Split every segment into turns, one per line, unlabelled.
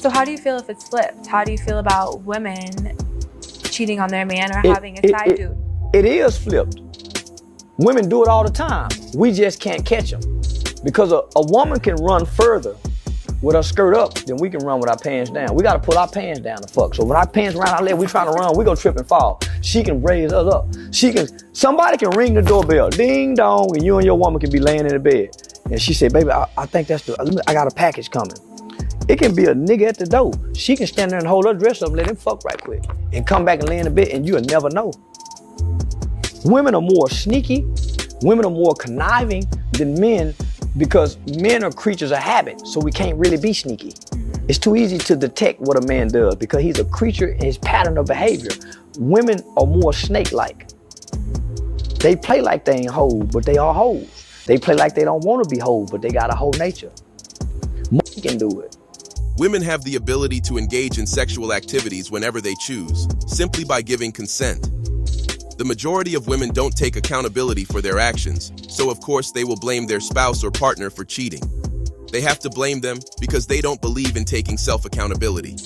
So how do you feel if it's flipped? How do you feel about women cheating on their man or having a side dude?
It is flipped. Women do it all the time. We just can't catch them. Because a woman can run further with her skirt up than we can run with our pants down. We gotta put our pants down to fuck. So when our pants around our leg, we trying to run, we gonna trip and fall. She can raise us up. Somebody can ring the doorbell, ding dong, and you and your woman can be laying in the bed. And she said, baby, I think I got a package coming. It can be a nigga at the door. She can stand there and hold her dress up and let him fuck right quick. And come back and lay in the bed and you'll never know. Women are more sneaky, women are more conniving than men because men are creatures of habit, so we can't really be sneaky. It's too easy to detect what a man does because he's a creature in his pattern of behavior. Women are more snake-like. They play like they ain't hoes, but they are hoes. They play like they don't want to be hoes, but they got a whole nature. Men can do it.
Women have the ability to engage in sexual activities whenever they choose, simply by giving consent. The majority of women don't take accountability for their actions, so of course they will blame their spouse or partner for cheating. They have to blame them because they don't believe in taking self-accountability.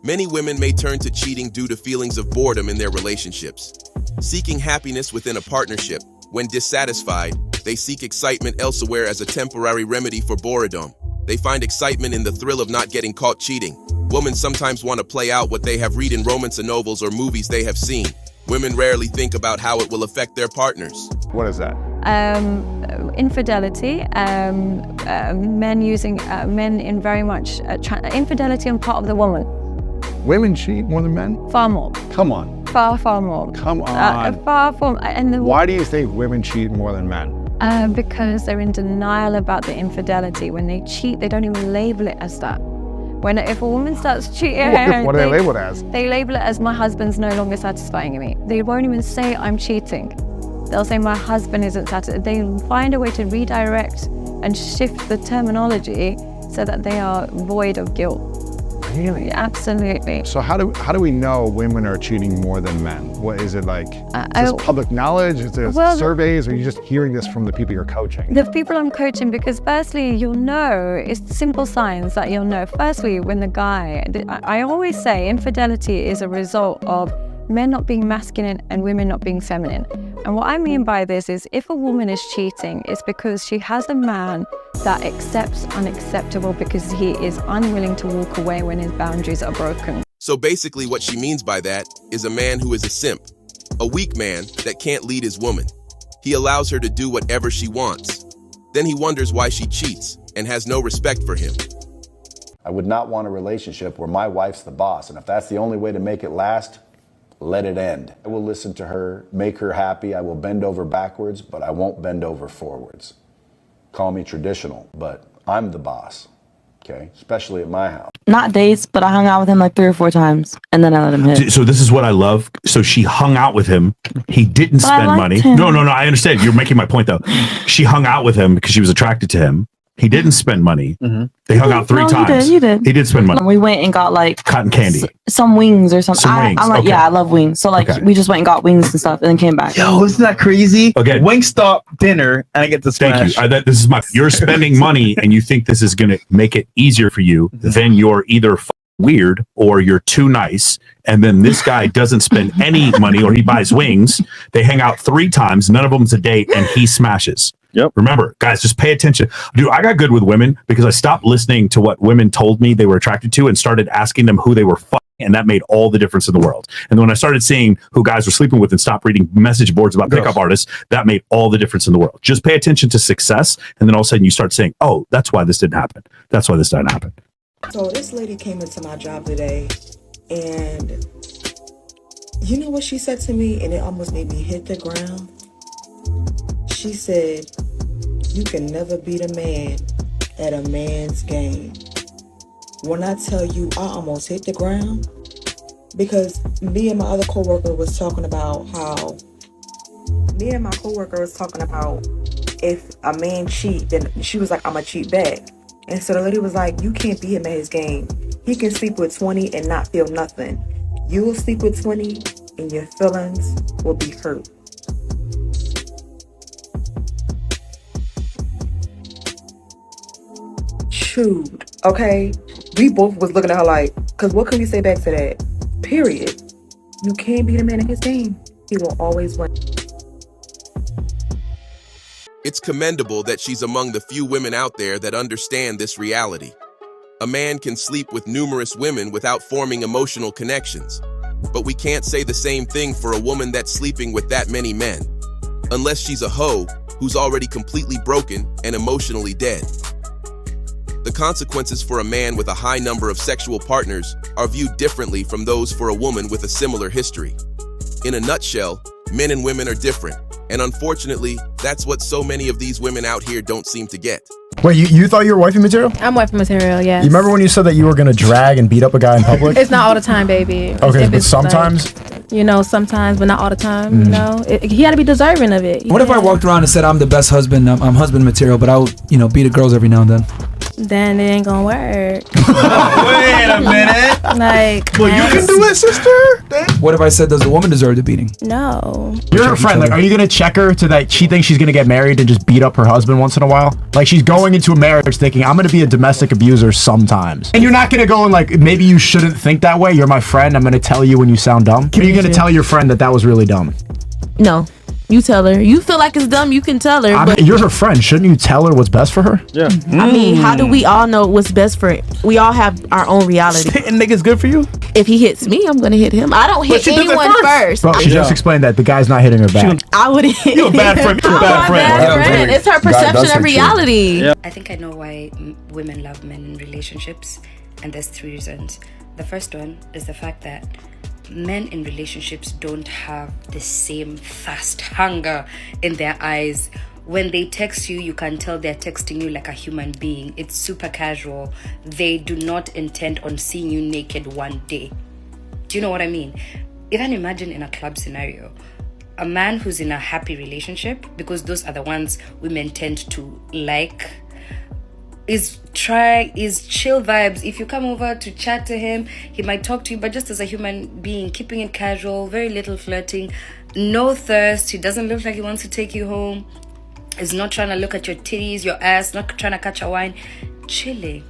Many women may turn to cheating due to feelings of boredom in their relationships. Seeking happiness within a partnership, when dissatisfied, they seek excitement elsewhere as a temporary remedy for boredom. They find excitement in the thrill of not getting caught cheating. Women sometimes want to play out what they have read in romance novels or movies they have seen. Women rarely think about how it will affect their partners.
What is that?
Infidelity, men in very much, infidelity on part of the woman.
Women cheat more than men?
Far more.
Come on.
Far more.
Come on.
Far from.
Why do you think women cheat more than men?
Because they're in denial about the infidelity. When they cheat, they don't even label it as that. If a woman starts cheating,
what do they label it as?
They label it as my husband's no longer satisfying me. They won't even say I'm cheating. They'll say my husband isn't satisfied. They find a way to redirect and shift the terminology so that they are void of guilt.
Really?
Absolutely.
So how do we know women are cheating more than men? What is it like? Is this public knowledge? Is this surveys? Or are you just hearing this from the people you're coaching?
The people I'm coaching, because firstly, you'll know, it's simple signs that you'll know. Firstly, when the guy, I always say infidelity is a result of men not being masculine and women not being feminine. And what I mean by this is if a woman is cheating, it's because she has a man that accepts unacceptable because he is unwilling to walk away when his boundaries are broken.
So basically what she means by that is a man who is a simp, a weak man that can't lead his woman. He allows her to do whatever she wants. Then he wonders why she cheats and has no respect for him.
I would not want a relationship where my wife's the boss, and if that's the only way to make it last, let it end. I will listen to her, make her happy. I will bend over backwards, but I won't bend over forwards. Call me traditional, but I'm the boss, okay? Especially at my house.
Not dates, but I hung out with him like 3 or 4 times, and then I let him hit.
So this is what I love. So she hung out with him. He didn't spend money.
Him.
No, I understand. You're making my point, though. She hung out with him because she was attracted to him. He didn't spend money.
Mm-hmm.
They hung out 3 times.
He did.
He did spend money.
We went and got like
cotton candy,
some wings or something.
Some wings.
I like,
okay.
yeah, I love wings. So like we just went and got wings and stuff, and then came back.
Yo, isn't that crazy?
Okay,
Wingstop dinner, and I get to smash.
Thank you. This is my. You're spending money, and you think this is going to make it easier for you. Then you're either weird or you're too nice. And then this guy doesn't spend any money, or he buys wings. They hang out 3 times. None of them's a date, and he smashes.
Yep.
Remember, guys, just pay attention. Dude, I got good with women because I stopped listening to what women told me they were attracted to and started asking them who they were fucking, and that made all the difference in the world. And then when I started seeing who guys were sleeping with and stopped reading message boards about pickup artists, that made all the difference in the world. Just pay attention to success, and then all of a sudden you start saying, oh, that's why this didn't happen. That's why this didn't happen.
So this lady came into my job today, and you know what she said to me, and it almost made me hit the ground? She said, you can never beat a man at a man's game. When I tell you I almost hit the ground, because me and my other coworker was talking about if a man cheat, then she was like, I'm a cheat back. And so the lady was like, you can't beat him at his game. He can sleep with 20 and not feel nothing. You will sleep with 20 and your feelings will be hurt. chewed, okay? We both was looking at her like, because what can we say back to that? Period. You can't beat a man in his game. He will always win.
It's commendable that she's among the few women out there that understand this reality. A man can sleep with numerous women without forming emotional connections. But we can't say the same thing for a woman that's sleeping with that many men. Unless she's a hoe who's already completely broken and emotionally dead. The consequences for a man with a high number of sexual partners are viewed differently from those for a woman with a similar history. In a nutshell, men and women are different, and unfortunately, that's what so many of these women out here don't seem to get.
Wait, you thought you were wifey material?
I'm wifey material, yes.
You remember when you said that you were gonna drag and beat up a guy in public?
It's not all the time, baby.
Okay, but sometimes?
Like, you know, sometimes, but not all the time, you know? He had to be deserving of it.
What if I walked around and said I'm the best husband, I'm husband material, but I'll, beat the girls every now and then?
Then it ain't gonna work.
Wait a minute.
Like,
well, you can do it, sister.
What if I said, does the woman deserve the beating?
No.
You're her friend. Like, are you gonna check her to that she thinks she's gonna get married and just beat up her husband once in a while? Like, she's going into a marriage thinking, I'm gonna be a domestic abuser sometimes. And you're not gonna go and like, maybe you shouldn't think that way. You're my friend. I'm gonna tell you when you sound dumb. Are you gonna tell your friend that was really dumb?
No. You tell her. You feel like it's dumb, you can tell her.
But you're her friend. Shouldn't you tell her what's best for her?
Yeah.
I mean, how do we all know what's best for it? We all have our own reality.
Hitting niggas good for you?
If he hits me, I'm gonna hit him. I don't hit anyone first.
Bro, she just explained that the guy's not hitting her back.
I wouldn't hit
You a bad friend. You a bad friend.
It's her perception of reality.
I think I know why women love men in relationships, and there's 3 reasons. The first one is the fact that men in relationships don't have the same thirst, hunger in their eyes. When they text you, you can tell they're texting you like a human being. It's super casual. They do not intend on seeing you naked one day. Do you know what I mean? Even imagine in a club scenario, a man who's in a happy relationship, because those are the ones women tend to like, is chill vibes. If you come over to chat to him, he might talk to you, but just as a human being, keeping it casual, very little flirting, no thirst. He doesn't look like he wants to take you home. He's not trying to look at your titties, your ass, not trying to catch a wine, chilling.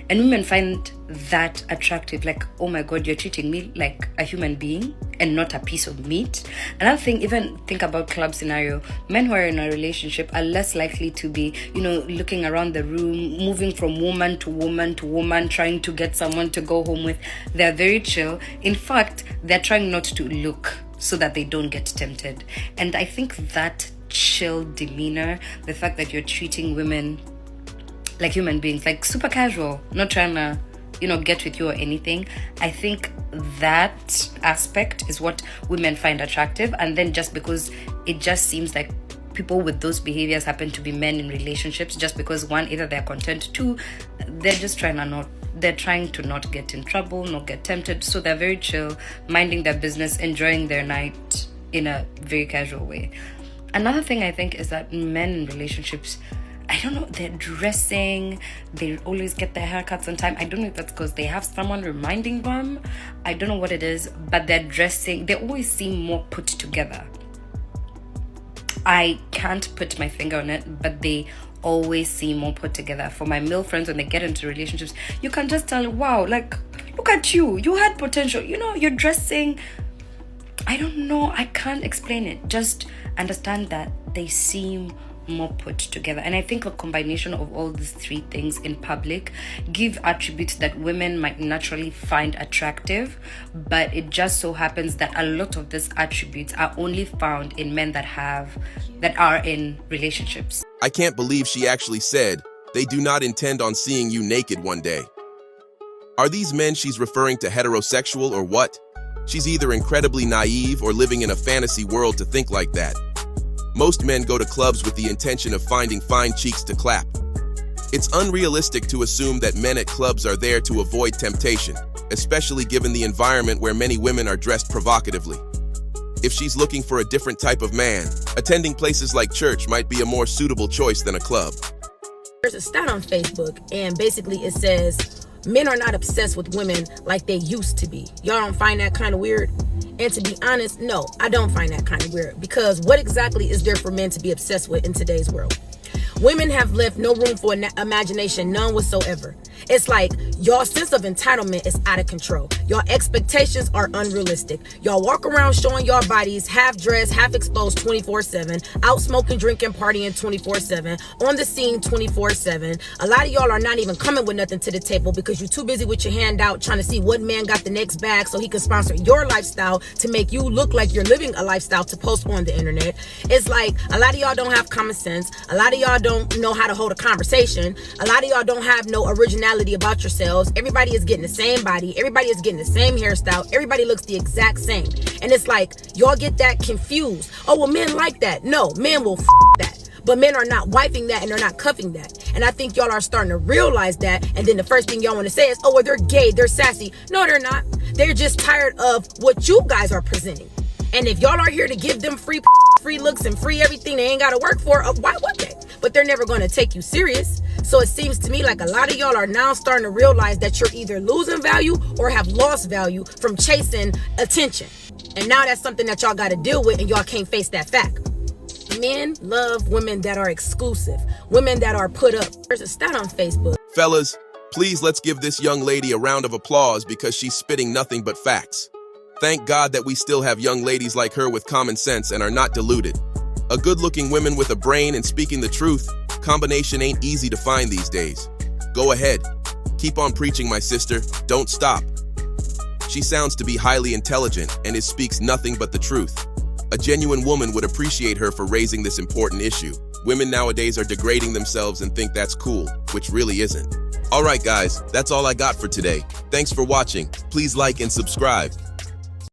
And women find that attractive, like, oh my God, you're treating me like a human being and not a piece of meat. Another thing, even think about club scenario, men who are in a relationship are less likely to be, looking around the room, moving from woman to woman to woman, trying to get someone to go home with. They're very chill. In fact, they're trying not to look so that they don't get tempted. And I think that chill demeanor, the fact that you're treating women like human beings, like super casual, not trying to, get with you or anything. I think that aspect is what women find attractive. And then just because it just seems like people with those behaviors happen to be men in relationships, just because one, either they're content, two, they're just trying to not get in trouble, not get tempted. So they're very chill, minding their business, enjoying their night in a very casual way. Another thing I think is that men in relationships, I don't know, they're dressing, they always get their haircuts on time. I don't know if that's because they have someone reminding them. I don't know what it is, but they're dressing, they always seem more put together. I can't put my finger on it, but they always seem more put together. For my male friends, when they get into relationships, you can just tell, wow, like, look at you, you had potential, you're dressing. I don't know, I can't explain it. Just understand that they seem more put together. And I think a combination of all these 3 things in public give attributes that women might naturally find attractive, but it just so happens that a lot of these attributes are only found in men that are in relationships.
I can't believe she actually said they do not intend on seeing you naked one day. Are these men she's referring to heterosexual or what? She's either incredibly naive or living in a fantasy world to think like that. Most men go to clubs with the intention of finding fine cheeks to clap. It's unrealistic to assume that men at clubs are there to avoid temptation, especially given the environment where many women are dressed provocatively. If she's looking for a different type of man, attending places like church might be a more suitable choice than a club.
There's a stat on Facebook, and basically it says, men are not obsessed with women like they used to be. Y'all don't find that kind of weird? And to be honest, no, I don't find that kind of weird, because what exactly is there for men to be obsessed with in today's world? Women have left no room for imagination, none whatsoever. It's like your sense of entitlement is out of control. Your expectations are unrealistic. Y'all walk around showing your bodies half dressed, half exposed 24/7, out smoking, drinking, partying 24/7, on the scene 24/7. A lot of y'all are not even coming with nothing to the table because you're too busy with your hand out trying to see what man got the next bag so he can sponsor your lifestyle to make you look like you're living a lifestyle to post on the internet. It's like a lot of y'all don't have common sense. A lot of y'all don't know how to hold a conversation. A lot of y'all don't have no originality about yourselves. Everybody is getting the same body. Everybody is getting the same hairstyle. Everybody looks the exact same. And it's like y'all get that confused. Oh, well, men like that. No, men will that. But men are not wiping that and they're not cuffing that. And I think y'all are starting to realize that. And then the first thing y'all want to say is, oh, well, they're gay, they're sassy. No, they're not. They're just tired of what you guys are presenting. And if y'all are here to give them free looks and free everything they ain't got to work for, why would they? But they're never going to take you serious. So it seems to me like a lot of y'all are now starting to realize that you're either losing value or have lost value from chasing attention. And now that's something that y'all got to deal with and y'all can't face that fact. Men love women that are exclusive, women that are put up. There's a stat on Facebook.
Fellas, please let's give this young lady a round of applause because she's spitting nothing but facts. Thank God that we still have young ladies like her with common sense and are not deluded. A good-looking woman with a brain and speaking the truth, combination ain't easy to find these days. Go ahead. Keep on preaching, my sister. Don't stop. She sounds to be highly intelligent and speaks nothing but the truth. A genuine woman would appreciate her for raising this important issue. Women nowadays are degrading themselves and think that's cool, which really isn't. All right, guys, that's all I got for today. Thanks for watching. Please like and subscribe.